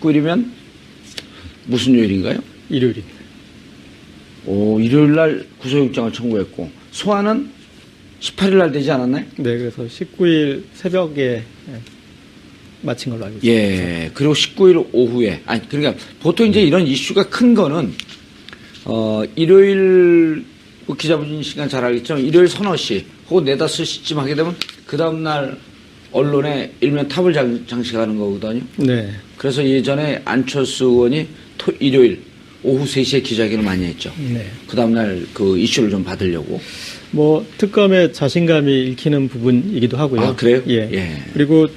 19일이면 무슨 요일인가요? 일요일입니다. 오, 일요일 날 구속영장을 청구했고 소환은 18일 날 되지 않았나요? 네, 그래서 19일 새벽에 마친 걸로 알고 있습니다. 예. 그리고 19일 오후에 아니 그러니까 보통 이제 이런 이슈가 큰 거는 일요일 뭐 기자분 시간 잘 알겠지만 일요일 서너 시 혹은 4, 5시쯤 하게 되면 그 다음 날 언론에 일면 탑을 장식하는 거거든요. 네. 그래서 예전에 안철수 의원이 일요일 오후 3시에 기자회견을 많이 했죠. 네. 그 다음날 그 이슈를 좀 받으려고. 뭐 특검의 자신감이 읽히는 부분이기도 하고요. 아, 그래요? 예. 예. 그리고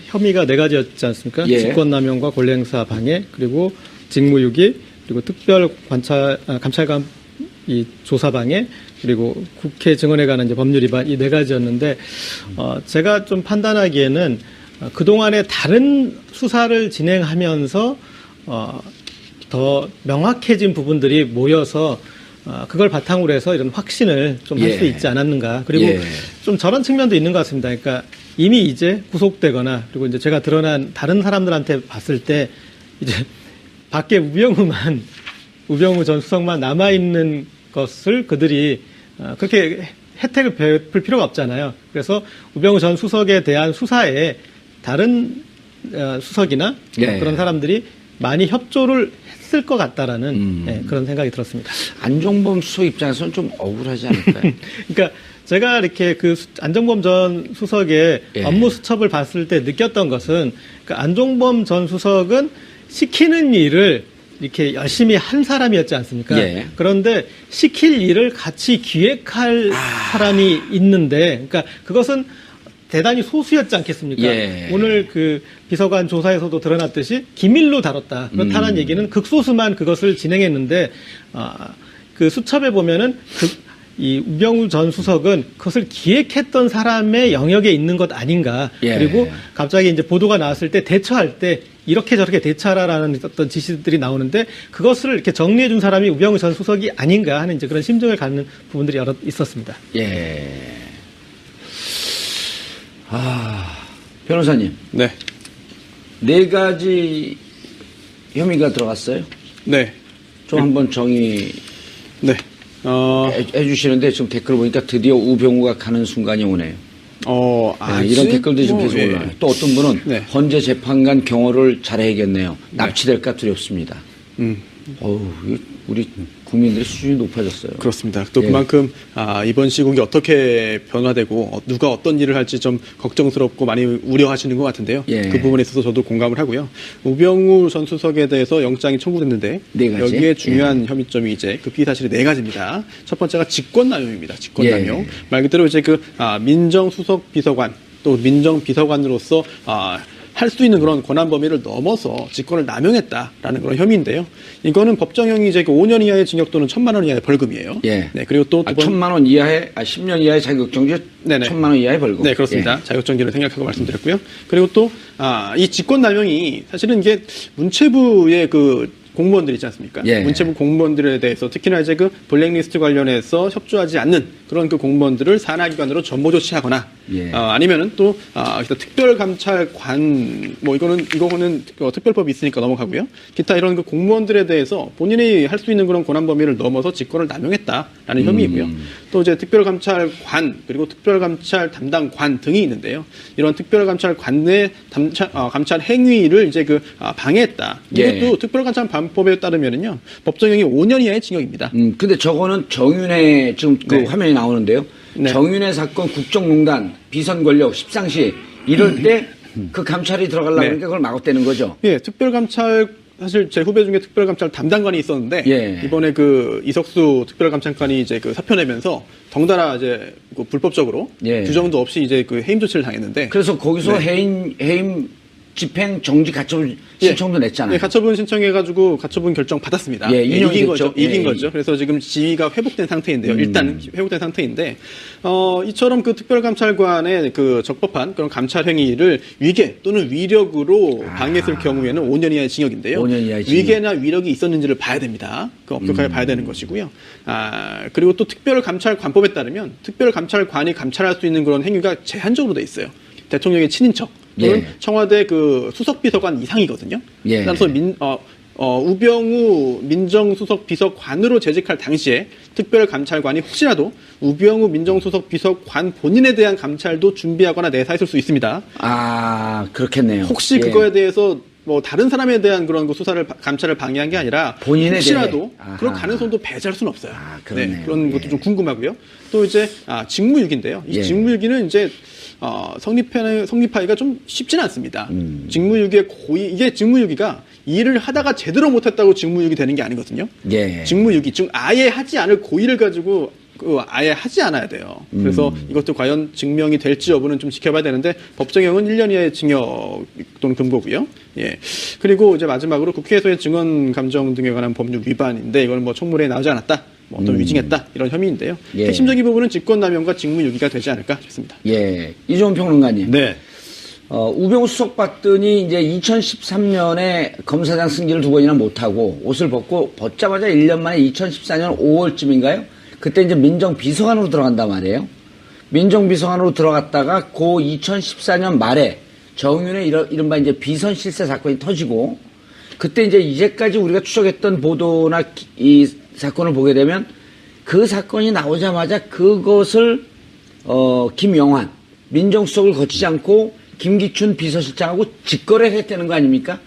혐의가 4가지였지 않습니까? 예. 직권남용과 권리행사 방해, 그리고 직무유기, 그리고 특별 감찰관 이 조사 방해, 그리고 국회 증언에 관한 이제 법률 위반 이 4가지였는데 제가 좀 판단하기에는 그동안에 다른 수사를 진행하면서 더 명확해진 부분들이 모여서 그걸 바탕으로 해서 이런 확신을 좀 할 수 있지 않았는가. 그리고 좀 저런 측면도 있는 것 같습니다. 그러니까 이미 이제 구속되거나 그리고 이제 제가 드러난 다른 사람들한테 봤을 때 이제 밖에 우병우 전 수석만 남아있는 것을 그들이 그렇게 혜택을 베풀 필요가 없잖아요. 그래서 우병우 전 수석에 대한 수사에 다른 수석이나 그런 사람들이 많이 협조를 했을 것 같다라는 그런 생각이 들었습니다. 안종범 수석 입장에서는 좀 억울하지 않을까요? 그러니까 제가 이렇게 그 안종범 전 수석의 업무 수첩을 봤을 때 느꼈던 것은 그러니까 안종범 전 수석은 시키는 일을 이렇게 열심히 한 사람이었지 않습니까? 그런데 시킬 일을 같이 기획할 사람이 있는데, 그러니까 그것은 대단히 소수였지 않겠습니까? 오늘 그 비서관 조사에서도 드러났듯이 기밀로 다뤘다. 그렇다는 얘기는 극소수만 그것을 진행했는데, 그 수첩에 보면은 이 우병우 전 수석은 그것을 기획했던 사람의 영역에 있는 것 아닌가. 그리고 갑자기 이제 보도가 나왔을 때 대처할 때 이렇게 저렇게 대처하라라는 어떤 지시들이 나오는데 그것을 이렇게 정리해 준 사람이 우병우 전 수석이 아닌가 하는 이제 그런 심정을 갖는 부분들이 여러 있었습니다. 변호사님. 네. 4가지 혐의가 들어갔어요? 네. 좀 한번 정의. 네. 해주시는데 지금 댓글 보니까 드디어 우병우가 가는 순간이 오네요. 이런 댓글도 지금 계속 올라와요. 또 어떤 분은 헌재 재판관 경호를 잘해야겠네요. 납치될까 두렵습니다. 우리 국민들의 수준이 높아졌어요. 그렇습니다. 또 그만큼 이번 시국이 어떻게 변화되고 누가 어떤 일을 할지 좀 걱정스럽고 많이 우려하시는 것 같은데요. 그 부분에 있어서 저도 공감을 하고요. 우병우 전 수석에 대해서 영장이 청구됐는데 여기에 중요한 혐의점이 이제 그 피의 사실이 4가지입니다. 첫 번째가 직권남용입니다. 직권남용. 말 그대로 이제 그 민정수석 비서관 또 민정비서관으로서 할 수 있는 그런 권한 범위를 넘어서 직권을 남용했다라는 그런 혐의인데요. 이거는 법정형이 이제 5년 이하의 징역 또는 1,000만 원 이하의 벌금이에요. 네, 그리고 또 1,000만 원 이하의 10년 이하의 자격정지, 1,000만 원 이하의 벌금. 네, 그렇습니다. 자격정지를 생략하고 말씀드렸고요. 그리고 또 이 직권남용이 사실은 이게 문체부의 그 공무원들 있지 않습니까? 문체부 공무원들에 대해서 특히나 이제 그 블랙리스트 관련해서 협조하지 않는 그런 그 공무원들을 산하기관으로 전보 조치하거나 아니면은 또 특별감찰관 이거는 특별법이 있으니까 넘어가고요. 기타 이런 그 공무원들에 대해서 본인이 할 수 있는 그런 권한 범위를 넘어서 직권을 남용했다라는 혐의이고요. 또 이제 특별감찰관 그리고 특별감찰 담당관 등이 있는데요. 이런 특별감찰관의 감찰 행위를 이제 방해했다. 이것도 특별감찰 반법에 따르면은요 법정형이 5년 이하의 징역입니다. 근데 저거는 정윤회 지금 그 화면이 나오는데요. 정윤회 사건 국정농단 비선 권력 십상시 이럴 때 그 감찰이 들어가려고 하니까 그걸 막았다는 거죠. 특별감찰 사실 제 후배 중에 특별감찰 담당관이 있었는데 이번에 그 이석수 특별감찰관이 이제 그 사표 내면서 덩달아 이제 불법적으로 규정도 없이 이제 그 해임 조치를 당했는데 그래서 거기서 해임 집행 정지 가처분 신청도 냈잖아요. 가처분 신청해가지고 가처분 결정 받았습니다. 이긴 거죠. 이긴 거죠. 그래서 지금 지위가 회복된 상태인데요. 일단 회복된 상태인데 이처럼 그 특별감찰관의 그 적법한 그런 감찰 행위를 위계 또는 위력으로 방해했을 경우에는 5년 이하의 징역인데요. 5년 이하의 징역. 위계나 위력이 있었는지를 봐야 됩니다. 엄격하게 봐야 되는 것이고요. 그리고 또 특별감찰관법에 따르면 특별감찰관이 감찰할 수 있는 그런 행위가 제한적으로 돼 있어요. 대통령의 친인척 또는 예. 청와대 그 수석비서관 이상이거든요. 예. 그래서 우병우 민정수석비서관으로 재직할 당시에 특별감찰관이 혹시라도 우병우 민정수석비서관 본인에 대한 감찰도 준비하거나 내사했을 수 있습니다. 아, 그렇겠네요. 혹시 예. 그거에 대해서 뭐 다른 사람에 대한 그런 그 감찰을 방해한 게 아니라 본인에 혹시라도 대해. 그런 가능성도 배제할 수는 없어요. 아, 그러네요. 네, 그런 것도 예. 좀 궁금하고요. 또 이제 직무유기인데요. 이 예. 직무유기는 이제 성립하기가 좀 쉽지는 않습니다. 직무유기의 이게 직무유기가 일을 하다가 제대로 못했다고 직무유기 되는 게 아니거든요. 예. 직무유기, 즉 아예 하지 않을 고의를 가지고 아예 하지 않아야 돼요. 그래서 이것도 과연 증명이 될지 여부는 좀 지켜봐야 되는데 법정형은 1년 이하의 징역 또는 금고고요. 예. 그리고 이제 마지막으로 국회에서의 증언 감정 등에 관한 법률 위반인데 이거는 뭐 청문회에 나오지 않았다, 뭐 어떤 위증했다 이런 혐의인데요. 예. 핵심적인 부분은 직권남용과 직무유기가 되지 않을까 싶습니다. 예. 이종훈 평론가님. 네. 우병우 수석 봤더니 이제 2013년에 검사장 승진을 2번이나 못하고 옷을 벗자마자 1년 만에 2014년 5월쯤인가요? 그때 이제 민정비서관으로 들어간단 말이에요. 민정비서관으로 들어갔다가 고 2014년 말에 정윤의 이른바 이제 비선 실세 사건이 터지고 그때 이제까지 우리가 추적했던 보도나 이 사건을 보게 되면 그 사건이 나오자마자 그것을 김영환 민정수석을 거치지 않고 김기춘 비서실장하고 직거래를 했다는 거 아닙니까?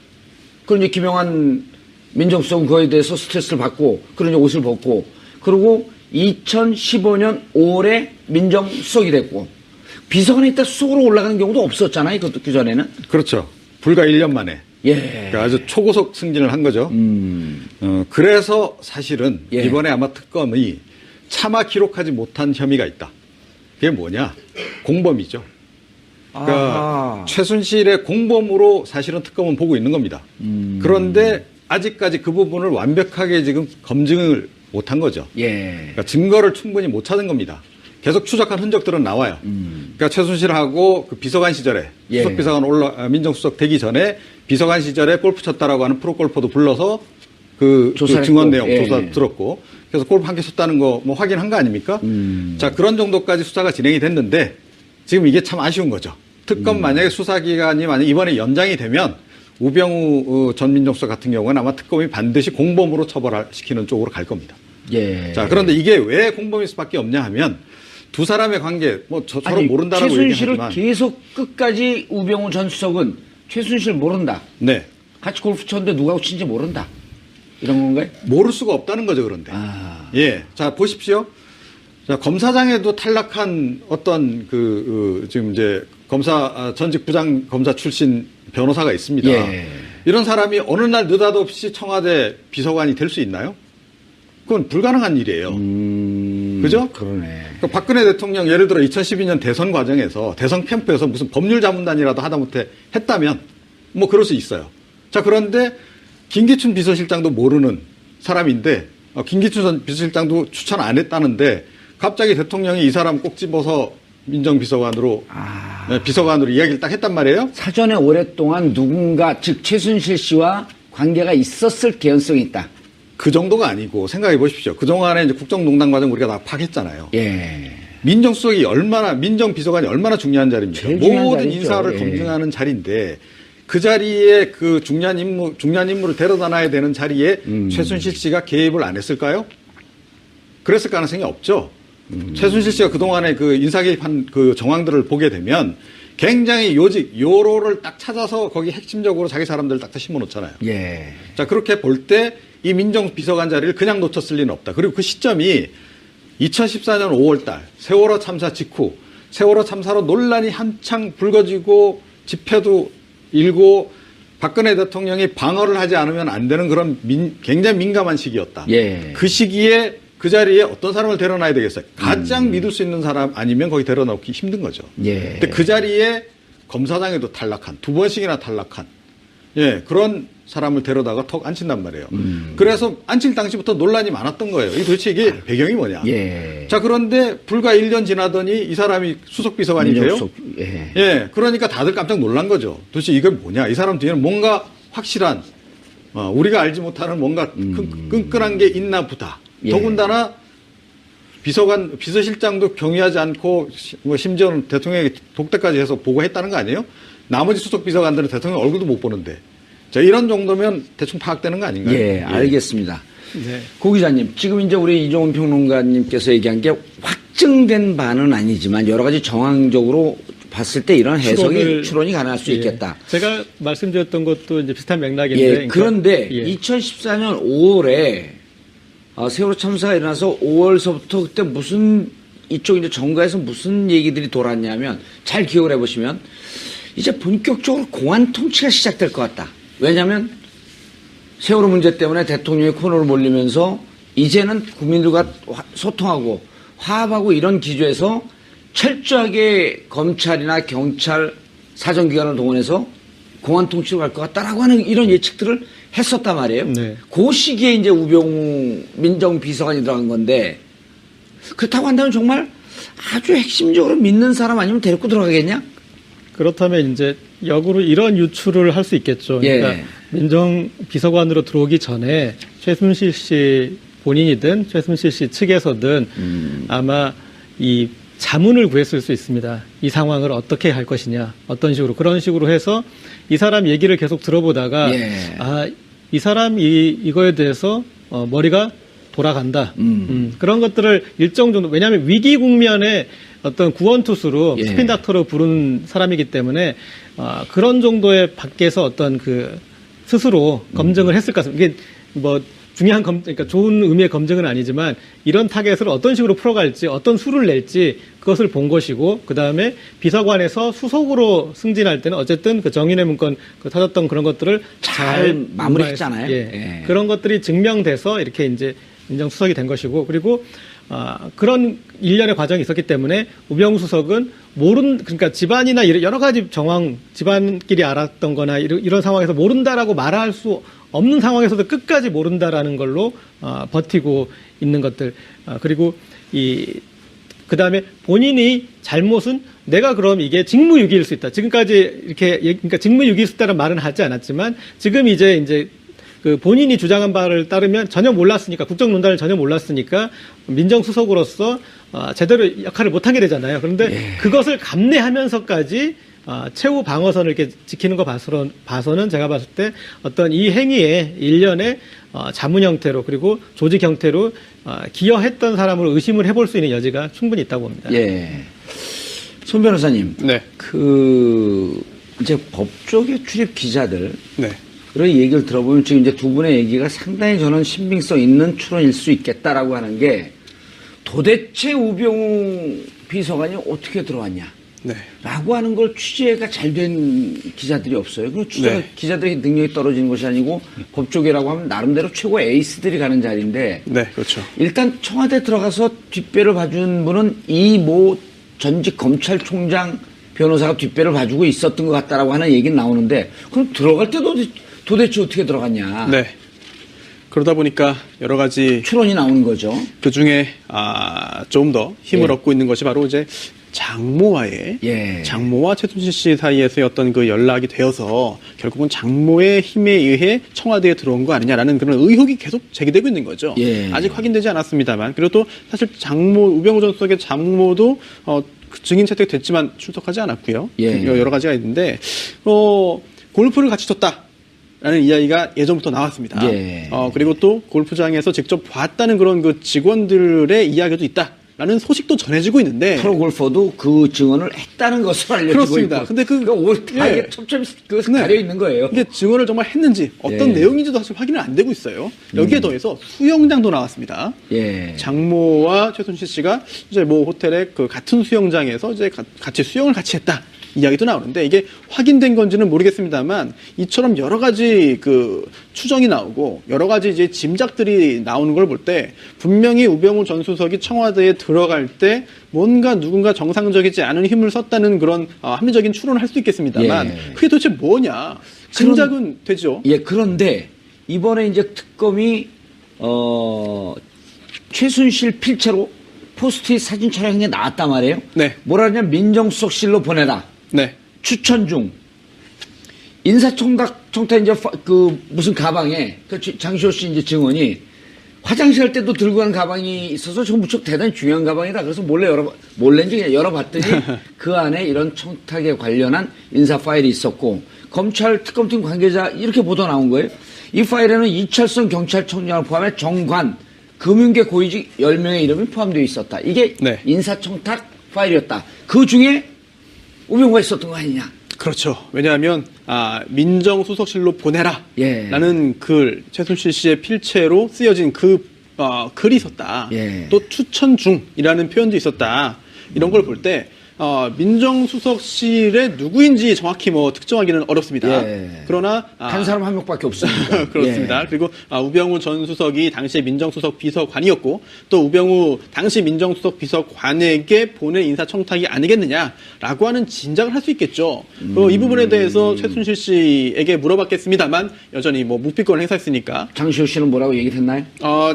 그럼 이제 김영환 민정수석은 그거에 대해서 스트레스를 받고 그런 이제 옷을 벗고 그리고 2015년 5월에 민정수석이 됐고 비서관에 있다 수석으로 올라가는 경우도 없었잖아요. 그 전에는. 그렇죠. 불과 1년 만에. 예. 그러니까 아주 초고속 승진을 한 거죠. 그래서 사실은 예. 이번에 아마 특검이 차마 기록하지 못한 혐의가 있다. 그게 뭐냐? 공범이죠. 그러니까 최순실의 공범으로 사실은 특검은 보고 있는 겁니다. 그런데 아직까지 그 부분을 완벽하게 지금 검증을 못한 거죠. 예. 그러니까 증거를 충분히 못 찾은 겁니다. 계속 추적한 흔적들은 나와요. 그러니까 최순실하고 그 비서관 시절에 예. 수석비서관 민정수석 되기 전에 비서관 시절에 골프 쳤다라고 하는 프로골퍼도 불러서 그 증언 내용 예. 조사 들었고 그래서 골프 한 개 쳤다는 거 뭐 확인한 거 아닙니까? 자, 그런 정도까지 수사가 진행이 됐는데 지금 이게 참 아쉬운 거죠. 특검 만약에 수사기간이 만약 이번에 연장이 되면 우병우 전 민정수석 같은 경우는 아마 특검이 반드시 공범으로 처벌시키는 쪽으로 갈 겁니다. 예. 자, 그런데 이게 왜 공범일 수밖에 없냐 하면 두 사람의 관계, 뭐 서로 모른다라고 최순실을 얘기하지만. 계속 끝까지 우병우 전 수석은 최순실 모른다. 네. 같이 골프 쳤는데 누가 친지 모른다. 이런 건가요? 모를 수가 없다는 거죠, 그런데. 예. 자, 보십시오. 자, 검사장에도 탈락한 어떤 지금 이제 전직 부장 검사 출신 변호사가 있습니다. 예. 이런 사람이 어느 날 느닷없이 청와대 비서관이 될 수 있나요? 그건 불가능한 일이에요. 그죠? 그러네. 그러니까 박근혜 대통령 예를 들어 2012년 대선 과정에서 대선 캠프에서 무슨 법률 자문단이라도 하다못해 했다면 뭐 그럴 수 있어요. 자, 그런데 김기춘 비서실장도 모르는 사람인데 김기춘 전 비서실장도 추천 안 했다는데 갑자기 대통령이 이 사람 꼭 집어서 민정비서관으로 비서관으로 이야기를 딱 했단 말이에요. 사전에 오랫동안 누군가 즉 최순실 씨와 관계가 있었을 개연성이 있다. 그 정도가 아니고 생각해 보십시오. 그동안에 이제 국정농단 과정 우리가 다 파악했잖아요. 예. 민정수석이 민정비서관이 얼마나 중요한 자리입니까? 제일 중요한 모든 자리죠. 인사를 예. 검증하는 자리인데 그 자리에 그 중요한 인물을 데려다 놔야 되는 자리에 최순실 씨가 개입을 안 했을까요? 그랬을 가능성이 없죠. 최순실 씨가 그동안에 그 인사 개입한 그 정황들을 보게 되면 굉장히 요로를 딱 찾아서 거기 핵심적으로 자기 사람들을 딱 심어 놓잖아요. 예. 자, 그렇게 볼 때 이 민정비서관 자리를 그냥 놓쳤을 리는 없다. 그리고 그 시점이 2014년 5월 달 세월호 참사 직후 세월호 참사로 논란이 한창 불거지고 집회도 일고 박근혜 대통령이 방어를 하지 않으면 안 되는 그런 굉장히 민감한 시기였다. 예. 그 시기에 그 자리에 어떤 사람을 데려놔야 되겠어요? 가장 믿을 수 있는 사람 아니면 거기 데려놓기 힘든 거죠. 예. 근데 그 자리에 검사장에도 탈락한 2번씩이나 탈락한 그런 사람을 데려다가 턱 앉힌단 말이에요. 그래서 앉힐 당시부터 논란이 많았던 거예요. 도대체 이게 배경이 뭐냐. 예. 자, 그런데 불과 1년 지나더니 이 사람이 수석비서관이 돼요. 예. 그러니까 다들 깜짝 놀란 거죠. 도대체 이게 뭐냐. 이 사람 뒤에는 뭔가 확실한 우리가 알지 못하는 뭔가 끈끈한 게 있나 보다. 예. 더군다나 비서실장도 경위하지 않고 심지어는 대통령에게 독대까지 해서 보고했다는 거 아니에요? 나머지 수석 비서관들은 대통령 얼굴도 못 보는데. 자, 이런 정도면 대충 파악되는 거 아닌가요? 예, 알겠습니다. 네. 고 기자님, 지금 이제 우리 이종훈 평론가님께서 얘기한 게 확증된 바는 아니지만 여러 가지 정황적으로 봤을 때 이런 해석이 추론이 가능할 수 있겠다. 제가 말씀드렸던 것도 이제 비슷한 맥락인데. 예, 그런데 2014년 5월에 세월호 참사가 일어나서 5월서부터 그때 무슨 이쪽 이제 정가에서 무슨 얘기들이 돌았냐면 잘 기억을 해보시면 이제 본격적으로 공안 통치가 시작될 것 같다. 왜냐하면 세월호 문제 때문에 대통령이 코너를 몰리면서 이제는 국민들과 소통하고 화합하고 이런 기조에서 철저하게 검찰이나 경찰 사정기관을 동원해서 공안 통치로 갈 것 같다라고 하는 이런 예측들을 했었단 말이에요. 네. 그 시기에 이제 우병우 민정비서관이 들어간 건데 그렇다고 한다면 정말 아주 핵심적으로 믿는 사람 아니면 데리고 들어가겠냐? 그렇다면 이제 역으로 이런 유출을 할 수 있겠죠. 그러니까 민정비서관으로 들어오기 전에 최순실 씨 본인이든 최순실 씨 측에서든 아마 이 자문을 구했을 수 있습니다. 이 상황을 어떻게 할 것이냐, 어떤 식으로 그런 식으로 해서 이 사람 얘기를 계속 들어보다가 이 사람 이거에 대해서 머리가 돌아간다. 그런 것들을 일정 정도 왜냐하면 위기 국면에 어떤 구원투수로 스핀닥터로 부른 사람이기 때문에 그런 정도의 밖에서 어떤 그 스스로 검증을 했을 것 같습니다. 이게 뭐 중요한 그러니까 좋은 의미의 검증은 아니지만 이런 타겟을 어떤 식으로 풀어갈지 어떤 수를 낼지 그것을 본 것이고 그 다음에 비서관에서 수석으로 승진할 때는 어쨌든 그 정인의 문건 터졌던 그런 것들을 잘 마무리했잖아요. 그런 것들이 증명돼서 이렇게 이제 민정수석이 된 것이고 그리고 그런 일련의 과정이 있었기 때문에 우병우 수석은 그러니까 집안이나 여러 가지 정황, 집안끼리 알았던 거나 이런 상황에서 모른다라고 말할 수 없는 상황에서도 끝까지 모른다라는 걸로 버티고 있는 것들. 그리고 그 다음에 본인이 잘못은 내가 그럼 이게 직무유기일 수 있다. 지금까지 그러니까 직무유기일 수 있다는 말은 하지 않았지만 지금 이제 그 본인이 주장한 바를 따르면 전혀 몰랐으니까 국정농단을 전혀 몰랐으니까 민정수석으로서 제대로 역할을 못하게 되잖아요. 그런데 그것을 감내하면서까지 최후 방어선을 이렇게 지키는 거 봐서는 제가 봤을 때 어떤 이 행위에 일련의 자문 형태로 그리고 조직 형태로 기여했던 사람으로 의심을 해볼 수 있는 여지가 충분히 있다고 봅니다. 예. 손 변호사님. 네. 이제 법조계 출입 기자들. 네. 그런 얘기를 들어보면 지금 이제 두 분의 얘기가 상당히 저는 신빙성 있는 추론일 수 있겠다라고 하는 게 도대체 우병우 비서관이 어떻게 들어왔냐. 네. 라고 하는 걸 취재가 잘 된 기자들이 없어요. 그 기자들의 능력이 떨어지는 것이 아니고 법조계라고 하면 나름대로 최고 에이스들이 가는 자리인데. 네, 그렇죠. 일단 청와대 들어가서 뒷배를 봐준 분은 이모 전직 검찰총장 변호사가 뒷배를 봐주고 있었던 것 같다라고 하는 얘기는 나오는데 그럼 들어갈 때도 도대체 어떻게 들어갔냐. 네. 그러다 보니까 여러 가지 추론이 나오는 거죠. 그 중에 좀 더 힘을 얻고 있는 것이 바로 이제 장모와 최순실 씨 사이에서의 어떤 그 연락이 되어서 결국은 장모의 힘에 의해 청와대에 들어온 거 아니냐라는 그런 의혹이 계속 제기되고 있는 거죠. 아직 확인되지 않았습니다만 그리고 또 사실 우병우 전 수석의 장모도 증인 채택됐지만 출석하지 않았고요. 여러 가지가 있는데 골프를 같이 쳤다. 라는 이야기가 예전부터 나왔습니다. 그리고 또 골프장에서 직접 봤다는 그런 그 직원들의 이야기도 있다라는 소식도 전해지고 있는데 프로골퍼도 그 증언을 했다는 것으로 알려지고 그렇습니다. 있고. 근데 다 첩첩이 가려 있는 거예요. 이게 증언을 정말 했는지 어떤 내용인지도 사실 확인은 안 되고 있어요. 여기에 더해서 수영장도 나왔습니다. 장모와 최순실 씨가 이제 뭐 호텔의 그 같은 수영장에서 이제 같이 수영을 같이 했다. 이야기도 나오는데 이게 확인된 건지는 모르겠습니다만 이처럼 여러 가지 그 추정이 나오고 여러 가지 이제 짐작들이 나오는 걸 볼 때 분명히 우병우 전 수석이 청와대에 들어갈 때 뭔가 누군가 정상적이지 않은 힘을 썼다는 그런 합리적인 추론을 할 수 있겠습니다만 그게 도대체 뭐냐 짐작은 되죠. 그런데 이번에 이제 특검이 최순실 필체로 포스트잇 사진 촬영에 나왔단 말이에요. 뭐라 하냐면 민정수석실로 보내라. 추천 중 인사청탁 이제 그 무슨 가방에 그 장시호 씨 이제 증언이 화장실 할 때도 들고 간 가방이 있어서 저 무척 대단히 중요한 가방이다. 그래서 몰래인지 그냥 열어봤더니 그 안에 이런 청탁에 관련한 인사 파일이 있었고 검찰 특검팀 관계자 이렇게 보도 나온 거예요. 이 파일에는 이철성 경찰청장을 포함해 정관, 금융계 고위직 10명의 이름이 포함되어 있었다. 이게 네. 인사청탁 파일이었다. 그 중에 우병우가 있었던 거 아니냐. 그렇죠. 왜냐하면 민정수석실로 보내라 라는 글, 최순실 씨의 필체로 쓰여진 그 글이 있었다. 예. 또 추천 중이라는 표현도 있었다. 이런 걸 볼 때 민정수석실의 누구인지 정확히 특정하기는 어렵습니다. 예. 그러나 한 사람 한 명밖에 없습니다. 그렇습니다. 예. 그리고 우병우 전 수석이 당시에 민정수석 비서관이었고 또 우병우 당시 민정수석 비서관에게 보낸 인사청탁이 아니겠느냐라고 하는 짐작을 할 수 있겠죠. 이 부분에 대해서 최순실 씨에게 물어봤겠습니다만 여전히 묵비권을 행사했으니까. 장시호 씨는 뭐라고 얘기했나요?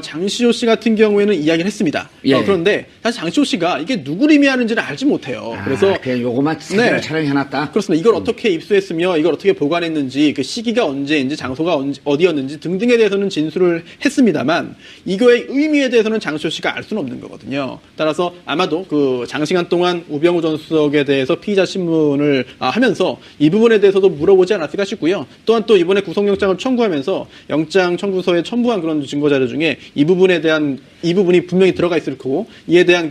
장시호 씨 같은 경우에는 이야기를 했습니다. 예. 그런데 사실 장시호 씨가 이게 누구를 의미하는지를 알지 못해요. 그래서 그냥 요거만 사진을 촬영해놨다. 그렇습니다. 이걸 어떻게 입수했으며 이걸 어떻게 보관했는지 그 시기가 언제인지 장소가 어디였는지 등등에 대해서는 진술을 했습니다만 이거의 의미에 대해서는 장시호 씨가 알 수는 없는 거거든요. 따라서 아마도 그 장시간 동안 우병우 전 수석에 대해서 피의자 신문을 하면서 이 부분에 대해서도 물어보지 않았을까 싶고요. 또한 또 이번에 구속영장을 청구하면서 영장 청구서에 첨부한 그런 증거자료 중에 이 부분이 분명히 들어가 있을 거고 이에 대한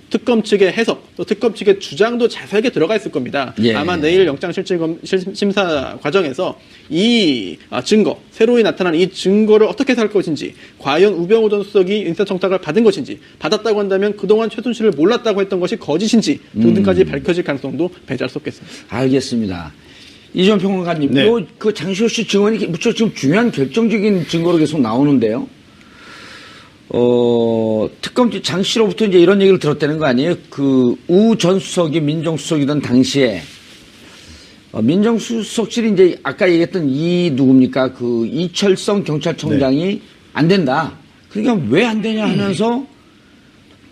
특검 측의 해석, 또 특검 측의 주장도 자세하게 들어가 있을 겁니다. 예. 아마 내일 영장실질심사 과정에서 이 증거, 새로이 나타난 이 증거를 어떻게 살 것인지, 과연 우병우 전 수석이 인사청탁을 받은 것인지, 받았다고 한다면 그동안 최순실을 몰랐다고 했던 것이 거짓인지 등등까지 밝혀질 가능성도 배제할 수 없겠습니다. 알겠습니다. 이전 평론가님, 네. 그 장시호 씨 증언이 무척 지금 중요한 결정적인 증거로 계속 나오는데요. 특검 장 씨로부터 이제 이런 얘기를 들었다는 거 아니에요? 그 우 전 수석이 민정수석이던 당시에 민정수석실이 이제 아까 얘기했던 누굽니까? 그 이철성 경찰청장이 안 된다. 그러니까 왜 안 되냐 하면서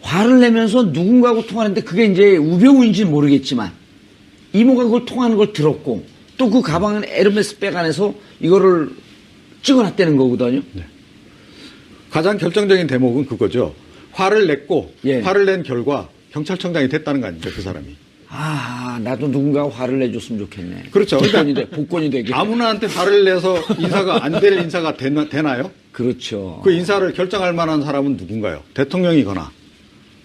화를 내면서 누군가하고 통화하는데 그게 이제 우병우인지는 모르겠지만 이모가 그걸 통화하는 걸 들었고 또 그 가방은 에르메스 백 안에서 이거를 찍어놨다는 거거든요. 네. 가장 결정적인 대목은 그거죠. 화를 냈고 예. 화를 낸 결과 경찰청장이 됐다는 거 아닙니까? 그 사람이. 나도 누군가가 화를 내줬으면 좋겠네. 그렇죠. 복권이 되게. 아무나한테 화를 내서 인사가 안 될 인사가 되나요? 그렇죠. 그 인사를 결정할 만한 사람은 누군가요? 대통령이거나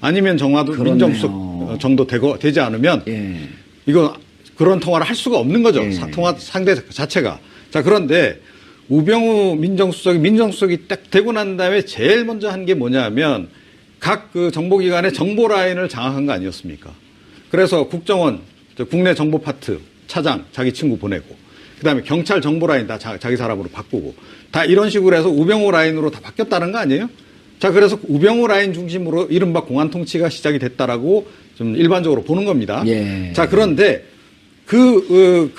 아니면 정화도 그렇네요. 민정수석 정도 되지 않으면 예. 이거 그런 통화를 할 수가 없는 거죠. 예. 통화 상대 자체가. 자, 그런데 우병우 민정수석이 딱 되고 난 다음에 제일 먼저 한 게 뭐냐면 각 그 정보기관의 정보 라인을 장악한 거 아니었습니까? 그래서 국정원, 국내 정보 파트 차장 자기 친구 보내고 그다음에 경찰 정보 라인 다 자기 사람으로 바꾸고 다 이런 식으로 해서 우병우 라인으로 다 바뀌었다는 거 아니에요? 자, 그래서 우병우 라인 중심으로 이른바 공안 통치가 시작이 됐다라고 좀 일반적으로 보는 겁니다. 예. 자, 그런데 그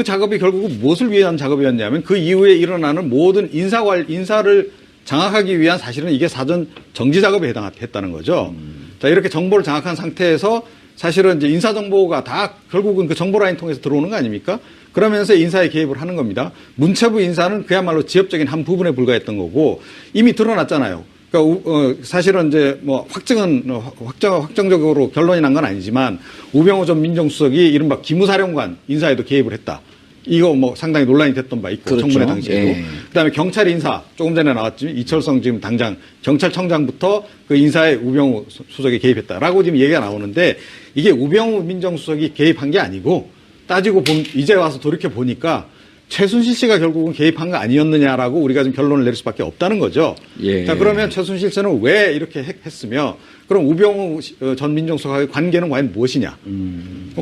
작업이 결국은 무엇을 위한 작업이었냐면 그 이후에 일어나는 모든 인사를 장악하기 위한 사실은 이게 사전 정지 작업에 해당했다는 거죠. 자, 이렇게 정보를 장악한 상태에서 사실은 이제 인사 정보가 다 결국은 그 정보 라인 통해서 들어오는 거 아닙니까? 그러면서 인사에 개입을 하는 겁니다. 문체부 인사는 그야말로 지엽적인 한 부분에 불과했던 거고 이미 드러났잖아요. 그러니까 사실은 이제 확정적으로 결론이 난 건 아니지만 우병우 전 민정수석이 이른바 기무사령관 인사에도 개입을 했다. 이거 상당히 논란이 됐던 바 있고 그렇죠. 청문회 당시에도. 예. 그다음에 경찰 인사 조금 전에 나왔지만 이철성 지금 당장 경찰청장부터 그 인사에 우병우 수석이 개입했다라고 지금 얘기가 나오는데 이게 우병우 민정수석이 개입한 게 아니고 따지고 이제 와서 돌이켜 보니까 최순실 씨가 결국은 개입한 거 아니었느냐라고 우리가 지금 결론을 내릴 수밖에 없다는 거죠. 예. 자, 그러면 최순실 씨는 왜 이렇게 했으며 그럼 우병우 전 민정수석의 관계는 과연 무엇이냐?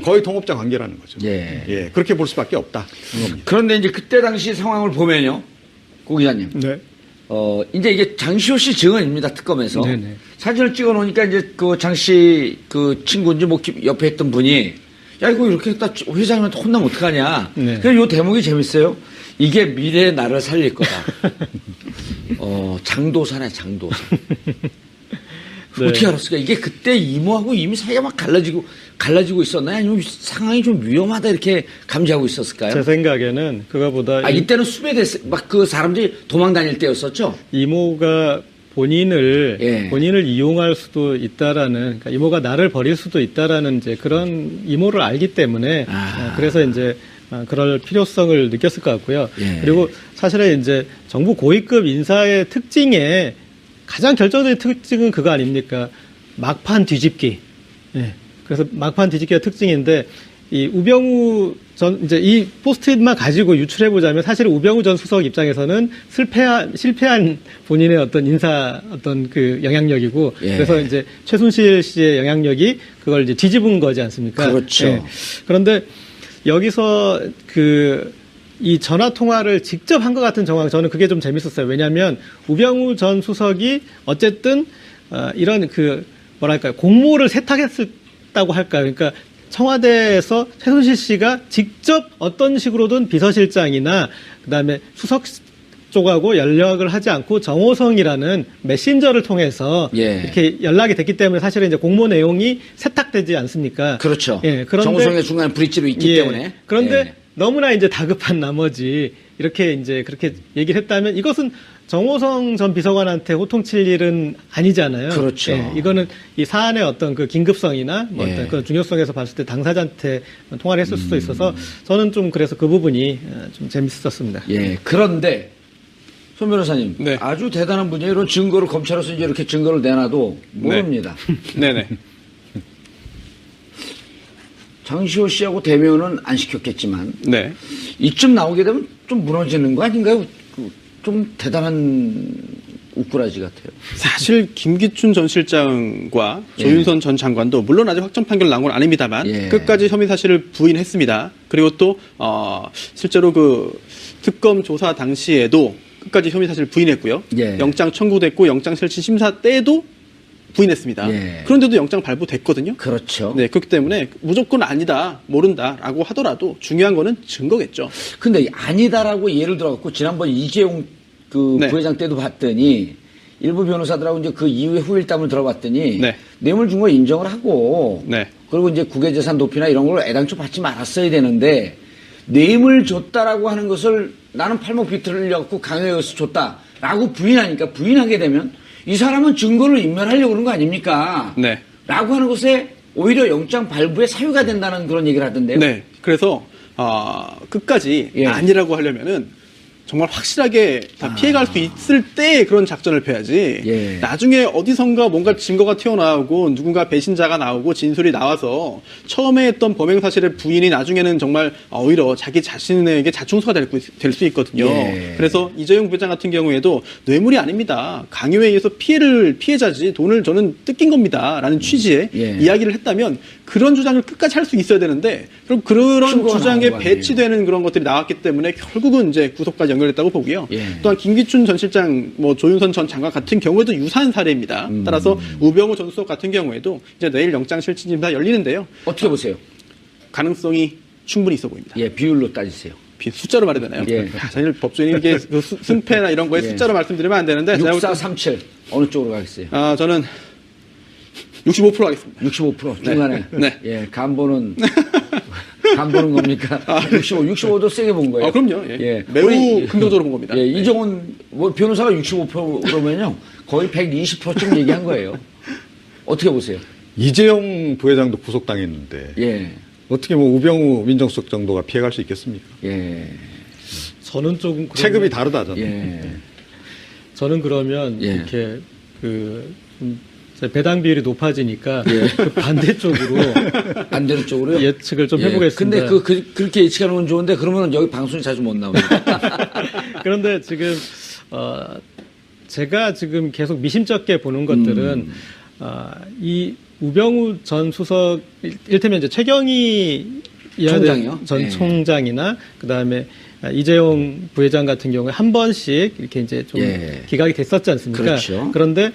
거의 동업자 관계라는 거죠. 예. 그렇게 볼 수밖에 없다. 그런데 이제 그때 당시 상황을 보면요. 고 기자님. 네. 이제 이게 장시호 씨 증언입니다. 특검에서. 네네. 사진을 찍어 놓으니까 이제 그 장씨 그 친구인지 옆에 있던 분이 야, 이거 이렇게 했다 회장님한테 혼나면 어떡하냐. 네. 그래서 요 대목이 재밌어요. 이게 미래의 나를 살릴 거다. 장도사네, 장도사. 네. 어떻게 알았을까? 이게 그때 이모하고 이미 사이가 막 갈라지고 있었나요? 아니면 상황이 좀 위험하다 이렇게 감지하고 있었을까요? 제 생각에는 그거보다 이때는 수배됐 막 그 사람들이 도망 다닐 때였었죠. 이모가 본인을 이용할 수도 있다라는, 그러니까 이모가 나를 버릴 수도 있다라는 이제 그런 이모를 알기 때문에 그래서 이제 그럴 필요성을 느꼈을 것 같고요. 예. 그리고 사실은 이제 정부 고위급 인사의 특징에 가장 결정적인 특징은 그거 아닙니까? 막판 뒤집기. 예. 그래서 막판 뒤집기가 특징인데, 이 우병우 이제 이 포스트잇만 가지고 유출해 보자면 사실 우병우 전 수석 입장에서는 실패한 본인의 어떤 인사 어떤 그 영향력이고, 예. 그래서 이제 최순실 씨의 영향력이 그걸 이제 뒤집은 거지 않습니까? 그렇죠. 예. 그런데 여기서 이 전화 통화를 직접 한 것 같은 정황, 저는 그게 좀 재밌었어요. 왜냐하면 우병우 전 수석이 어쨌든 이런 뭐랄까요, 공모를 세탁했다고 할까요? 그러니까 청와대에서 최순실 씨가 직접 어떤 식으로든 비서실장이나 그다음에 수석 쪽하고 연락을 하지 않고 정호성이라는 메신저를 통해서 이렇게 연락이 됐기 때문에 사실은 이제 공모 내용이 세탁되지 않습니까? 그렇죠. 예, 그런데 정호성의 중간 브릿지로 있기 때문에. 그런데 너무나 이제 다급한 나머지 이렇게 이제 그렇게 얘기를 했다면 이것은 정호성 전 비서관한테 호통칠 일은 아니잖아요. 그렇죠. 예, 이거는 이 사안의 어떤 그 긴급성이나 뭐 어떤 그런 중요성에서 봤을 때 당사자한테 통화를 했을 수도 있어서 저는 좀 그래서 그 부분이 좀 재밌었습니다. 예. 그런데 손 변호사님, 네. 아주 대단한 분이에요. 이런 증거를 검찰에서 이제 이렇게 증거를 내놔도 모릅니다. 네네. 장시호 씨하고 대면은 안 시켰겠지만 네. 이쯤 나오게 되면 좀 무너지는 거 아닌가요? 좀 대단한 우꾸라지 같아요. 사실 김기춘 전 실장과 조윤선 전 장관도 물론 아직 확정 판결 나온 건 아닙니다만 끝까지 혐의 사실을 부인했습니다. 그리고 또 실제로 그 특검 조사 당시에도 끝까지 혐의 사실을 부인했고요. 영장 청구됐고 영장 실질 심사 때도 부인했습니다. 그런데도 영장 발부됐거든요. 그렇죠. 네, 그렇기 때문에 무조건 아니다, 모른다라고 하더라도 중요한 거는 증거겠죠. 근데 아니다라고 예를 들어갖고 지난번 이재용 부회장 때도 봤더니 일부 변호사들하고 이제 그 이후에 후일담을 들어봤더니 뇌물 준 거 인정을 하고 그리고 이제 국외재산 도피나 이런 걸 애당초 받지 말았어야 되는데 뇌물 줬다라고 하는 것을 나는 팔목 비틀려갖고 강요해서 줬다라고 부인하게 되면 이 사람은 증거를 인멸하려고 그런 거 아닙니까? 라고 하는 것에 오히려 영장 발부에 사유가 된다는 그런 얘기를 하던데요. 네. 그래서 끝까지 아니라고 하려면은 정말 확실하게 다 피해갈 수 있을 때 그런 작전을 펴야지. 나중에 어디선가 뭔가 증거가 튀어나오고 누군가 배신자가 나오고 진술이 나와서 처음에 했던 범행 사실의 부인이 나중에는 정말 오히려 자기 자신에게 자충수가 될 수 있거든요. 그래서 이재용 부회장 같은 경우에도 뇌물이 아닙니다. 강요에 의해서 피해자지 돈을 저는 뜯긴 겁니다. 라는 취지의 이야기를 했다면 그런 주장을 끝까지 할 수 있어야 되는데 그럼 그런 주장에 배치되는 그런 것들이 나왔기 때문에 결국은 이제 구속까지 연결했다고 보고요. 또한 김기춘 전 실장, 조윤선 전 장관 같은 경우에도 유사한 사례입니다. 따라서 우병우 전 수석 같은 경우에도 이제 내일 영장 실질 심사 열리는데요. 어떻게 보세요? 가능성이 충분히 있어 보입니다. 비율로 따지세요. 숫자로 말해야 되나요? 사실 법조인이 이게 승패나 이런 거에 숫자로 말씀드리면 안 되는데 6437 어느 쪽으로 가겠어요? 저는 65% 하겠습니다. 65% 중간에. 간보는 겁니까? 65도 세게 본 거예요. 그럼요. 매우 긍정적으로 본 겁니다. 이정훈 변호사가 65%면요 거의 120%쯤 얘기한 거예요. 어떻게 보세요? 이재용 부회장도 구속당했는데 어떻게 우병우 민정수석 정도가 피해갈 수 있겠습니까? 저는 조금 체급이 다르다 저는. 저는 그러면 이렇게 배당 비율이 높아지니까 그 반대로 쪽으로요? 예측을 좀 해보겠습니다. 근데 그렇게 예측하는 건 좋은데 그러면 여기 방송이 자주 못 나옵니다. 그런데 지금 제가 지금 계속 미심쩍게 보는 것들은 이 우병우 전 수석, 이를테면 이제 최경희 전 총장이나 그다음에 이재용 부회장 같은 경우에 한 번씩 이렇게 이제 좀 기각이 됐었지 않습니까? 그렇죠. 그런데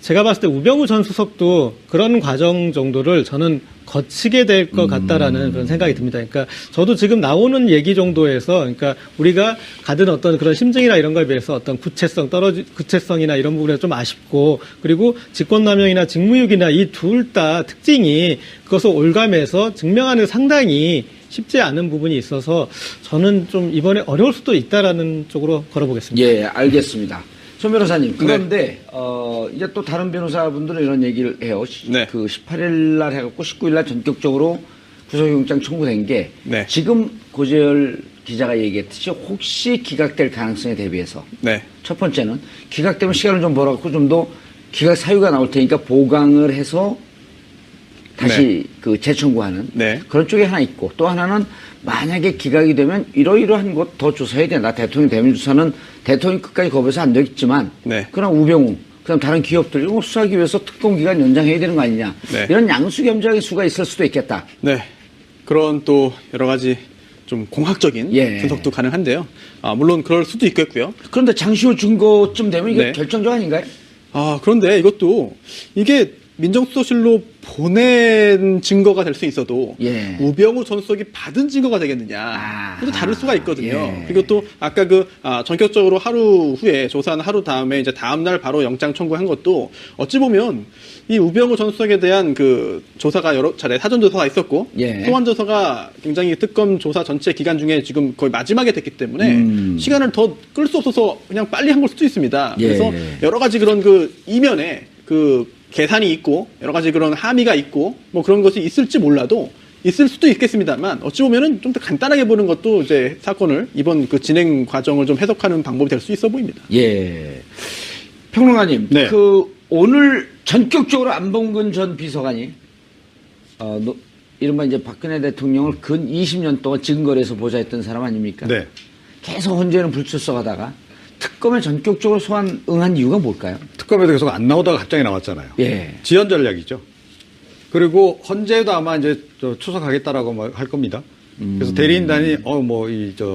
제가 봤을 때 우병우 전 수석도 그런 과정 정도를 저는 거치게 될 것 같다라는 그런 생각이 듭니다. 그러니까 저도 지금 나오는 얘기 정도에서 그러니까 우리가 가진 어떤 그런 심증이나 이런 거에 비해서 어떤 구체성이나 이런 부분에 좀 아쉽고 그리고 직권남용이나 직무유기나 이 둘 다 특징이 그것을 올감해서 증명하는 상당히 쉽지 않은 부분이 있어서 저는 좀 이번에 어려울 수도 있다라는 쪽으로 걸어보겠습니다. 예, 알겠습니다. 손 변호사님, 그런데, 이제 또 다른 변호사분들은 이런 얘기를 해요. 네. 그 18일 날 해갖고 19일 날 전격적으로 구속영장 청구된 게 네. 지금 고재열 기자가 얘기했듯이 혹시 기각될 가능성에 대비해서 네. 첫 번째는 기각되면 시간을 좀 벌어갖고 좀 더 기각 사유가 나올 테니까 보강을 해서 다시 그 재청구하는 그런 쪽이 하나 있고 또 하나는 만약에 기각이 되면 이러이러한 것 더 조사해야 된다. 대통령 대면 조사는 대통령이 끝까지 거부해서 안 되겠지만 그러나 우병우 그다음 다른 기업들 이거 수사하기 위해서 특검 기간 연장해야 되는 거 아니냐. 이런 양수겸장의 수가 있을 수도 있겠다. 네. 그런 또 여러 가지 좀 공학적인 분석도 가능한데요. 물론 그럴 수도 있겠고요. 그런데 장시호 증거쯤 되면 이게 결정적 아닌가요? 그런데 이것도 이게 민정수석실로 보낸 증거가 될 수 있어도 우병우 전 수석이 받은 증거가 되겠느냐 또 다를 수가 있거든요. 그리고 또 아까 전격적으로 하루 후에 조사한 하루 다음에 이제 다음 날 바로 영장 청구한 것도 어찌 보면 이 우병우 전 수석에 대한 그 조사가 여러 차례 사전 조사가 있었고 소환 조사가 굉장히 특검 조사 전체 기간 중에 지금 거의 마지막에 됐기 때문에 시간을 더 끌 수 없어서 그냥 빨리 한 걸 수도 있습니다. 그래서 여러 가지 그런 그 이면에 그 계산이 있고 여러 가지 그런 함의가 있고 뭐 그런 것이 있을지 몰라도 있을 수도 있겠습니다만 어찌 보면은 좀 더 간단하게 보는 것도 이제 사건을 이번 그 진행 과정을 좀 해석하는 방법이 될 수 있어 보입니다. 예. 평론가님, 그 오늘 전격적으로 안봉근 전 비서관이 이른바 이제 박근혜 대통령을 근 20년 동안 지근거리에서 보좌했던 사람 아닙니까? 네. 계속 헌재는 불출석하다가 특검에 전격적으로 소환 응한 이유가 뭘까요? 특검에도 계속 안 나오다가 갑자기 나왔잖아요. 지연 전략이죠. 그리고 헌재도 아마 이제出석하겠다라고 할 겁니다. 그래서 대리인단이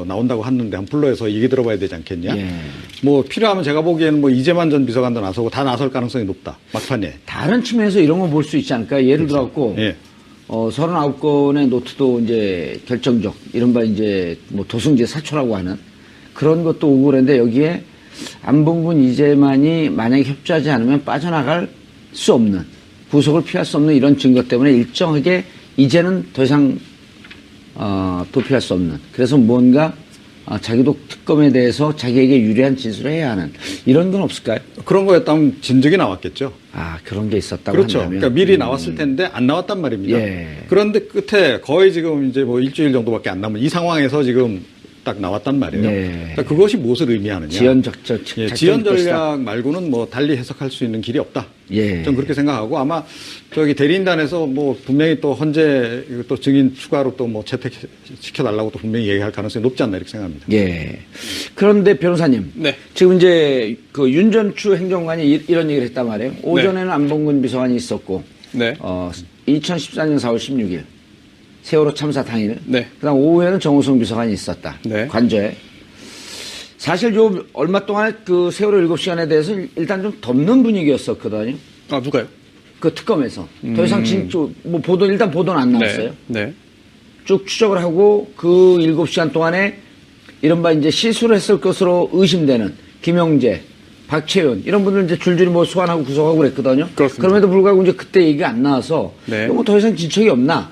나온다고 하는데 한 불러서 얘기 들어봐야 되지 않겠냐. 뭐 필요하면 제가 보기에는 뭐 이재만 전 비서관도 나서고 다 나설 가능성이 높다. 막판에. 다른 측면에서 이런 거 볼 수 있지 않을까요? 예를 들어갖고 39건의 노트도 이제 결정적 이른바 이제 뭐 도승지 사초라고 하는 그런 것도 오고 그랬는데 여기에 안봉근 이재만이 만약에 협조하지 않으면 빠져나갈 수 없는 구속을 피할 수 없는 이런 증거 때문에 일정하게 이제는 더 이상 도피할 수 없는 그래서 뭔가 자기도 특검에 대해서 자기에게 유리한 진술을 해야 하는 이런 건 없을까요? 그런 거였다면 진즉이 나왔겠죠. 그런 게 있었다고 그렇죠. 한다면. 그러니까 미리 나왔을 텐데 안 나왔단 말입니다. 그런데 끝에 거의 지금 이제 뭐 일주일 정도밖에 안 남은 이 상황에서 지금 딱 나왔단 말이에요. 그러니까 그것이 무엇을 의미하느냐. 지연 전략 말고는 뭐 달리 해석할 수 있는 길이 없다. 전 그렇게 생각하고 아마 저기 대리인단에서 뭐 분명히 또 헌재 또 증인 추가로 또 뭐 채택시켜달라고 또 분명히 얘기할 가능성이 높지 않나 이렇게 생각합니다. 그런데 변호사님. 지금 이제 그 윤전추 행정관이 이런 얘기를 했단 말이에요. 오전에는 안봉근 비서관이 있었고 2014년 4월 16일. 세월호 참사 당일. 그다음 오후에는 정호성 비서관이 있었다. 관저에. 사실 요 얼마 동안에 그 세월호 7시간에 대해서 일단 좀 덮는 분위기였었거든요. 누가요? 그 특검에서. 더 이상 뭐 일단 보도는 안 나왔어요. 쭉 추적을 하고 그 7시간 동안에 이른바 이제 실수를 했을 것으로 의심되는 김영재, 박채윤 이런 분들 이제 줄줄이 뭐 소환하고 구속하고 그랬거든요. 그럼에도 불구하고 이제 그때 얘기가 안 나와서 뭐 더 이상 진척이 없나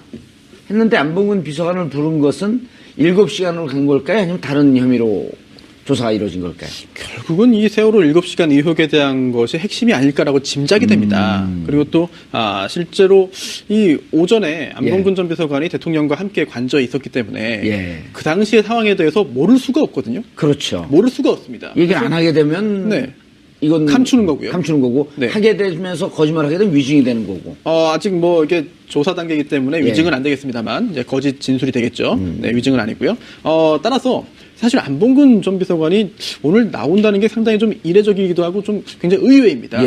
했는데 안봉근 비서관을 부른 것은 7시간으로 간 걸까요? 아니면 다른 혐의로 조사가 이루어진 걸까요? 결국은 이 세월호 7시간 의혹에 대한 것이 핵심이 아닐까라고 짐작이 됩니다. 그리고 또 실제로 이 오전에 안봉근 전 비서관이 대통령과 함께 관저에 있었기 때문에 그 당시의 상황에 대해서 모를 수가 없거든요. 그렇죠. 모를 수가 없습니다. 얘기를 안 하게 되면 이건 감추는 거고요. 감추는 거고 하게 되면서 거짓말하게 되면 위증이 되는 거고. 아직 뭐 이게 조사 단계이기 때문에 위증은 안 되겠습니다만 이제 거짓 진술이 되겠죠. 위증은 아니고요. 따라서 사실 안봉근 전 비서관이 오늘 나온다는 게 상당히 좀 이례적이기도 하고 좀 굉장히 의외입니다.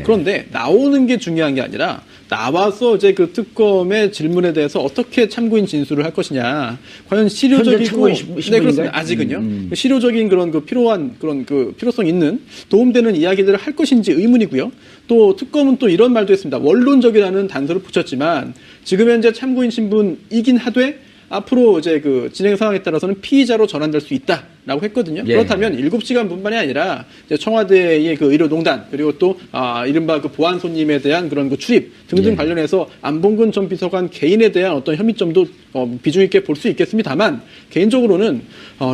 그런데 나오는 게 중요한 게 아니라 나와서 이제 그 특검의 질문에 대해서 어떻게 참고인 진술을 할 것이냐. 과연 실효적이고 네, 그렇습니다. 아직은요. 실효적인 그런 그 필요한 그런 그 필요성 있는 도움되는 이야기들을 할 것인지 의문이고요. 또 특검은 또 이런 말도 했습니다. 원론적이라는 단서를 붙였지만 지금 현재 참고인 신분이긴 하되 앞으로 이제 그 진행 상황에 따라서는 피의자로 전환될 수 있다라고 했거든요. 예. 그렇다면 7시간뿐만이 아니라 이제 청와대의 그 의료농단 그리고 또 이른바 그 보안 손님에 대한 그런 그 출입 등등 예. 관련해서 안봉근 전 비서관 개인에 대한 어떤 혐의점도 비중 있게 볼 수 있겠습니다만 개인적으로는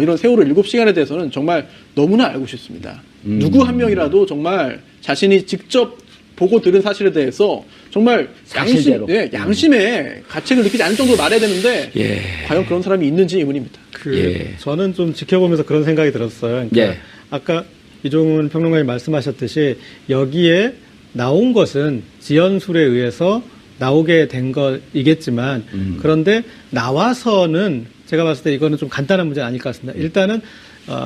이런 세월호 7시간에 대해서는 정말 너무나 알고 싶습니다. 누구 한 명이라도 정말 자신이 직접 보고 들은 사실에 대해서 정말 양심의 가책을 느끼지 않을 정도로 말해야 되는데 과연 그런 사람이 있는지 의문입니다. 저는 좀 지켜보면서 그런 생각이 들었어요. 그러니까 아까 이종훈 평론가님 말씀하셨듯이 여기에 나온 것은 지연술에 의해서 나오게 된 것이겠지만 그런데 나와서는 제가 봤을 때 이거는 좀 간단한 문제는 아닐 것 같습니다. 일단은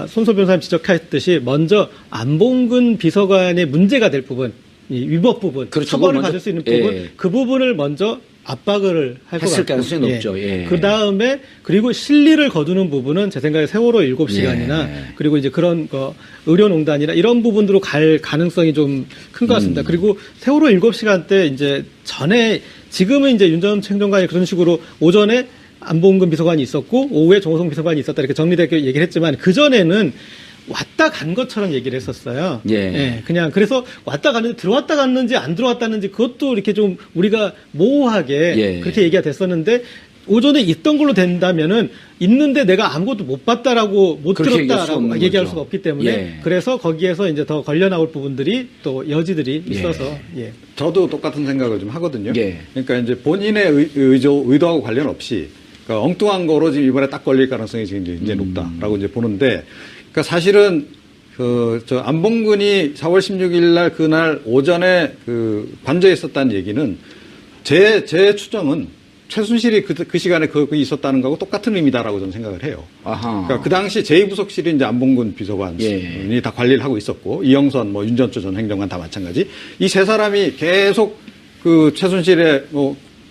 손소 변호사님 지적했듯이 먼저 안봉근 비서관의 문제가 될 부분 이 위법 부분, 그렇죠. 처벌을 받을 수 있는 부분, 그 부분을 먼저 압박을 할 것 같고. 했을 가능성이 높죠. 그 다음에, 그리고 실리를 거두는 부분은 제 생각에 세월호 7시간이나, 그리고 이제 그런, 의료농단이나 이런 부분으로 갈 가능성이 좀 큰 것 같습니다. 그리고 세월호 7시간 때 이제 전에, 지금은 이제 윤 전 행정관이 그런 식으로 오전에 안봉근 비서관이 있었고, 오후에 정호성 비서관이 있었다 이렇게 정리되게 얘기를 했지만, 그전에는 왔다 간 것처럼 얘기를 했었어요. 그냥 그래서 왔다 갔는지 들어왔다 갔는지 안 들어왔다는지 그것도 이렇게 좀 우리가 모호하게 그렇게 얘기가 됐었는데 오전에 있던 걸로 된다면은 있는데 내가 아무것도 못 봤다라고 못 들었다라고 얘기할 수가 없기 때문에 그래서 거기에서 이제 더 걸려 나올 부분들이 또 여지들이 있어서 저도 똑같은 생각을 좀 하거든요. 그러니까 이제 본인의 의도하고 관련 없이 그러니까 엉뚱한 거로 지금 이번에 딱 걸릴 가능성이 지금 이제 높다라고 이제 보는데. 그러니까 사실은 저 안봉근이 4월 16일 날 그날 오전에 관저에 있었다는 얘기는 제 추정은 최순실이 그 시간에 거기 있었다는 거하고 똑같은 의미다라고 저는 생각을 해요. 그러니까 그 당시 제2부속실이 이제 안봉근 비서관이 다 관리를 하고 있었고 이영선 윤전초 전 행정관 다 마찬가지. 이 세 사람이 계속 그 최순실의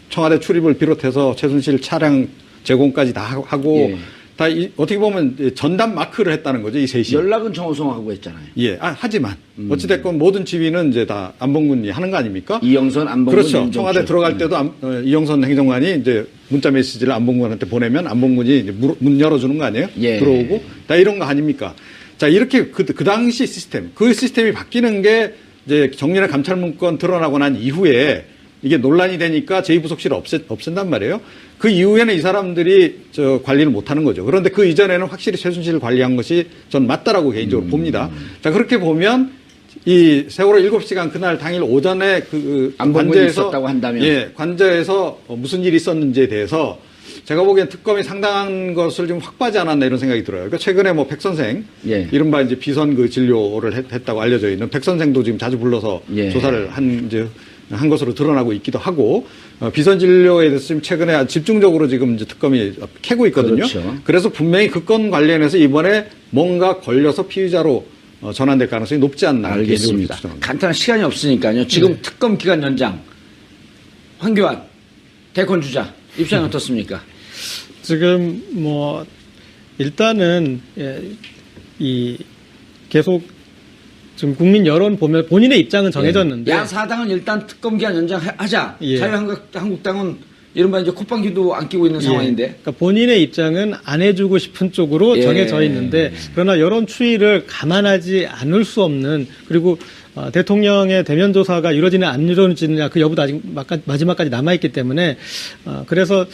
청와대 출입을 비롯해서 최순실 차량 제공까지 다 하고 다 어떻게 보면 전담 마크를 했다는 거죠, 이 셋이. 연락은 정호성하고 했잖아요. 하지만 어찌됐건 모든 지휘는 이제 다 안봉근이 하는 거 아닙니까? 이영선, 안봉근. 그렇죠. 청와대 들어갈 때도 이영선 행정관이 이제 문자 메시지를 안봉근한테 보내면 안봉근이 이제 문 열어주는 거 아니에요? 들어오고. 다 이런 거 아닙니까? 자, 이렇게 그 당시 시스템, 그 시스템이 바뀌는 게 이제 정리나 감찰 문건 드러나고 난 이후에 이게 논란이 되니까 제2부속실을 없앤단 말이에요. 그 이후에는 이 사람들이 관리를 못 하는 거죠. 그런데 그 이전에는 확실히 최순실을 관리한 것이 전 맞다라고 개인적으로 봅니다. 자, 그렇게 보면 이 세월호 7시간 그날 당일 오전에 안봉근이 있었다고 한다면. 관저에서 무슨 일이 있었는지에 대해서 제가 보기엔 특검이 상당한 것을 좀 확보하지 않았나 이런 생각이 들어요. 그러니까 최근에 백 선생, 이른바 이제 비선 진료를 했다고 알려져 있는 백 선생도 지금 자주 불러서 조사를 한 것으로 드러나고 있기도 하고 비선 진료에 대해서 지금 최근에 집중적으로 지금 이제 특검이 캐고 있거든요. 그렇죠. 그래서 분명히 그 건 관련해서 이번에 뭔가 걸려서 피의자로 전환될 가능성이 높지 않나. 알겠습니다. 간단한 시간이 없으니까요. 지금 특검 기간 연장 황교안 대권 주자 입장이 어떻습니까? 지금 일단은 계속 지금 국민 여론 보면 본인의 입장은 정해졌는데 야사당은 일단 특검 기간 연장하자. 자유한국당은 이른바 이제 콧방귀도 안 끼고 있는 상황인데. 그러니까 본인의 입장은 안 해주고 싶은 쪽으로 정해져 있는데 그러나 여론 추이를 감안하지 않을 수 없는 그리고 대통령의 대면 조사가 이루어지냐 안 이루어지느냐 그 여부도 아직 마지막까지 남아있기 때문에 그래서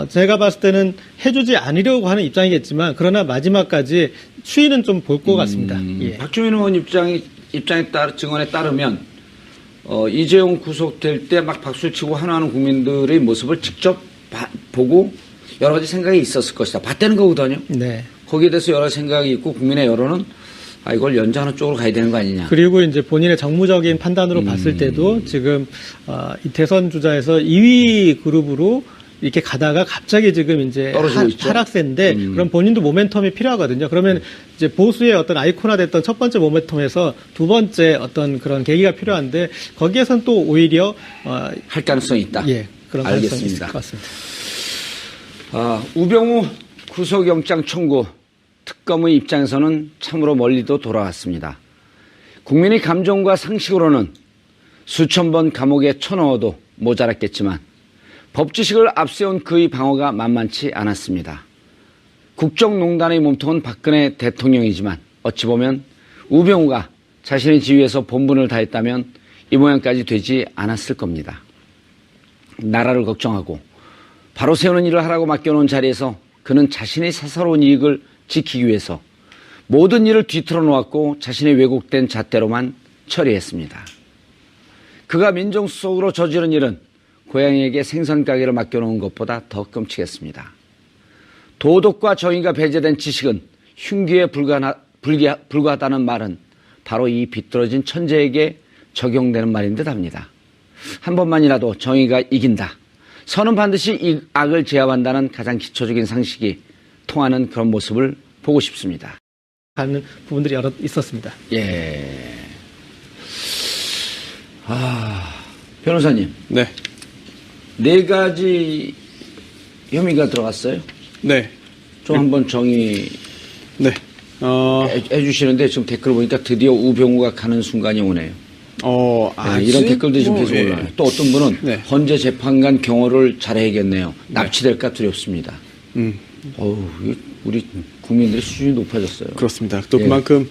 제가 봤을 때는 해주지 않으려고 하는 입장이겠지만 그러나 마지막까지 추이는 좀 볼 것 같습니다. 박주민 의원 증언에 따르면 이재용 구속될 때 막 박수를 치고 환호하는 국민들의 모습을 직접 보고 여러 가지 생각이 있었을 것이다. 봤다는 거거든요. 거기에 대해서 여러 생각이 있고 국민의 여론은 이걸 연장하는 쪽으로 가야 되는 거 아니냐. 그리고 이제 본인의 정무적인 판단으로 봤을 때도 지금 이 대선 주자에서 2위 그룹으로 이렇게 가다가 갑자기 지금 이제 떨어지고 있죠. 하락세인데 그럼 본인도 모멘텀이 필요하거든요. 그러면 이제 보수의 어떤 아이콘화됐던 첫 번째 모멘텀에서 두 번째 어떤 그런 계기가 필요한데 거기에선 또 오히려 할 가능성이 있다. 예, 그런 가능성이 있을 알겠습니다. 것 같습니다. 우병우 구속영장 청구 특검의 입장에서는 참으로 멀리도 돌아왔습니다. 국민의 감정과 상식으로는 수천 번 감옥에 쳐넣어도 모자랐겠지만 법지식을 앞세운 그의 방어가 만만치 않았습니다. 국정농단의 몸통은 박근혜 대통령이지만 어찌 보면 우병우가 자신의 지위에서 본분을 다했다면 이 모양까지 되지 않았을 겁니다. 나라를 걱정하고 바로 세우는 일을 하라고 맡겨놓은 자리에서 그는 자신의 사사로운 이익을 지키기 위해서 모든 일을 뒤틀어 놓았고 자신의 왜곡된 잣대로만 처리했습니다. 그가 민정수석으로 저지른 일은 고양이에게 생선 가게를 맡겨놓은 것보다 더 끔찍했습니다. 도덕과 정의가 배제된 지식은 흉기에 불과하다는 말은 바로 이 비뚤어진 천재에게 적용되는 말인 듯 합니다. 한 번만이라도 정의가 이긴다. 선은 반드시 이 악을 제압한다는 가장 기초적인 상식이 통하는 그런 모습을 보고 싶습니다. 하는 부분들이 여러 있었습니다. 예. 변호사님. 네. 네 가지 혐의가 들어갔어요? 네. 좀 한번 정의 네. 해주시는데 지금 댓글 보니까 드디어 우병우가 가는 순간이 오네요. 이런 댓글들이 좀 계속 올라와요. 또 어떤 분은 헌재 재판관 경호를 잘해야겠네요. 납치될까 두렵습니다. 우리 국민들의 수준이 높아졌어요. 그렇습니다. 또 그만큼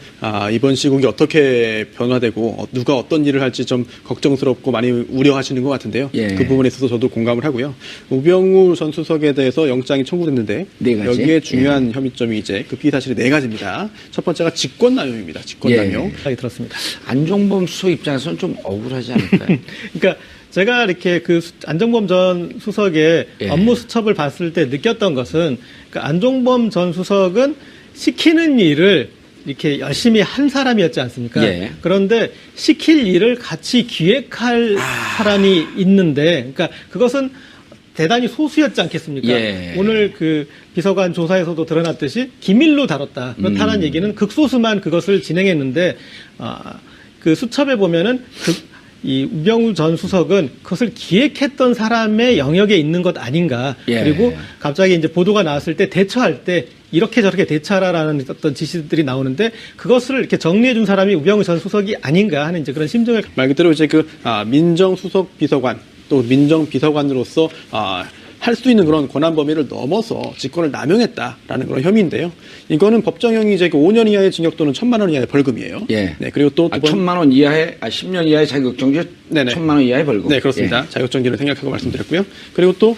이번 시국이 어떻게 변화되고 누가 어떤 일을 할지 좀 걱정스럽고 많이 우려하시는 것 같은데요. 그 부분에 있어서 저도 공감을 하고요. 우병우 전 수석에 대해서 영장이 청구됐는데 여기에 중요한 혐의점이 이제 그 피의사실이 4가지입니다. 첫 번째가 직권남용입니다. 직권남용. 생각이 들었습니다. 안종범 수석 입장에서는 좀 억울하지 않을까요? 그러니까 제가 이렇게 그 안종범 전 수석의 업무 수첩을 봤을 때 느꼈던 것은 그러니까 안종범 전 수석은 시키는 일을 이렇게 열심히 한 사람이었지 않습니까? 그런데 시킬 일을 같이 기획할 사람이 있는데, 그러니까 그것은 대단히 소수였지 않겠습니까? 오늘 그 비서관 조사에서도 드러났듯이 기밀로 다뤘다. 그렇다는 얘기는 극소수만 그것을 진행했는데, 그 수첩에 보면은 이 우병우 전 수석은 그것을 기획했던 사람의 영역에 있는 것 아닌가. 그리고 갑자기 이제 보도가 나왔을 때 대처할 때 이렇게 저렇게 대처하라라는 어떤 지시들이 나오는데 그것을 이렇게 정리해 준 사람이 우병우 전 수석이 아닌가 하는 이제 그런 심정을 말 그대로 이제 민정수석 비서관 또 민정비서관으로서 할 수 있는 그런 권한 범위를 넘어서 직권을 남용했다라는 그런 혐의인데요. 이거는 법정형이 이제 5년 이하의 징역 또는 1,000만 원 이하의 벌금이에요. 네, 그리고 또 1,000만 원 이하의 10년 이하의 자격정지, 1,000만 원 이하의 벌금. 네, 그렇습니다. 자격정지를 생각하고 말씀드렸고요. 그리고 또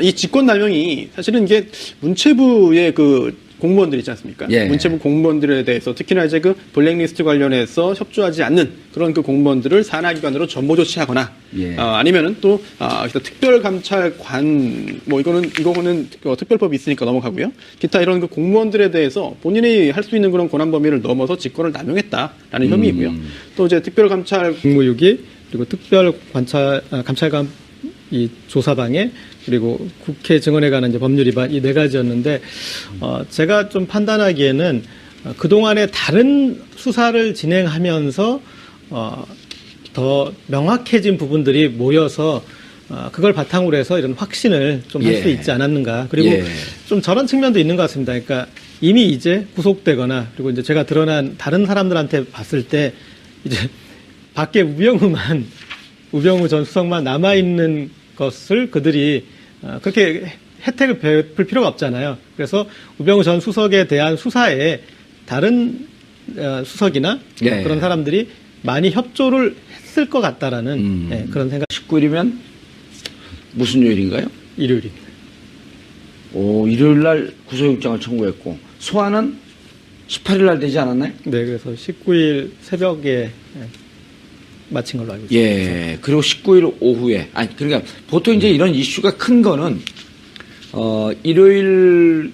이 직권남용이 사실은 이게 문체부의 그 공무원들 있지 않습니까? 문체부 공무원들에 대해서 특히나 이제 그 블랙리스트 관련해서 협조하지 않는 그런 그 공무원들을 산하기관으로 전보 조치하거나 아니면은 또 특별감찰관 이거는 특별법이 있으니까 넘어가고요. 기타 이런 그 공무원들에 대해서 본인이 할 수 있는 그런 권한 범위를 넘어서 직권을 남용했다라는 혐의이고요. 또 이제 특별감찰 국무유기 그리고 감찰관 이 조사방해 그리고 국회 증언에 관한 이제 법률 위반 이 4가지였는데 제가 좀 판단하기에는 그동안에 다른 수사를 진행하면서 더 명확해진 부분들이 모여서 그걸 바탕으로 해서 이런 확신을 좀 할 수 있지 않았는가. 그리고 좀 저런 측면도 있는 것 같습니다. 그러니까 이미 이제 구속되거나 그리고 이제 제가 드러난 다른 사람들한테 봤을 때 이제 밖에 우병우 전 수석만 남아있는 것을 그들이 그렇게 혜택을 베풀 필요가 없잖아요. 그래서 우병우 전 수석에 대한 수사에 다른 수석이나 그런 사람들이 많이 협조를 했을 것 같다라는 그런 생각. 19일이면 무슨 요일인가요? 일요일입니다. 일요일 날 구속영장을 청구했고 소환은 18일 날 되지 않았나요? 네, 그래서 19일 새벽에 마친 걸로 알고 있습니다. 그리고 19일 오후에 그러니까 보통 이제 이런 이슈가 큰 거는 일요일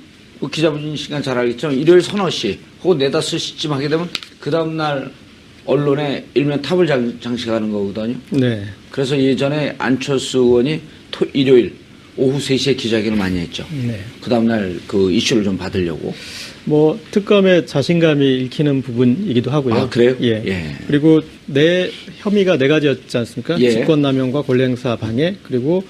기자분 시간 잘 알겠지만 일요일 서너 시 혹은 4-5시쯤 하게 되면 그 다음 날 언론에 일면 탑을 장식하는 거거든요. 그래서 예전에 안철수 의원이 일요일 오후 3시에 기자회견을 많이 했죠. 네. 그 다음날 그 이슈를 좀 받으려고. 뭐 특검의 자신감이 읽히는 부분이기도 하고요. 아, 그래요? 예. 예. 그리고 혐의가 4가지였지 않습니까? 예. 직권남용과 권리행사 방해, 그리고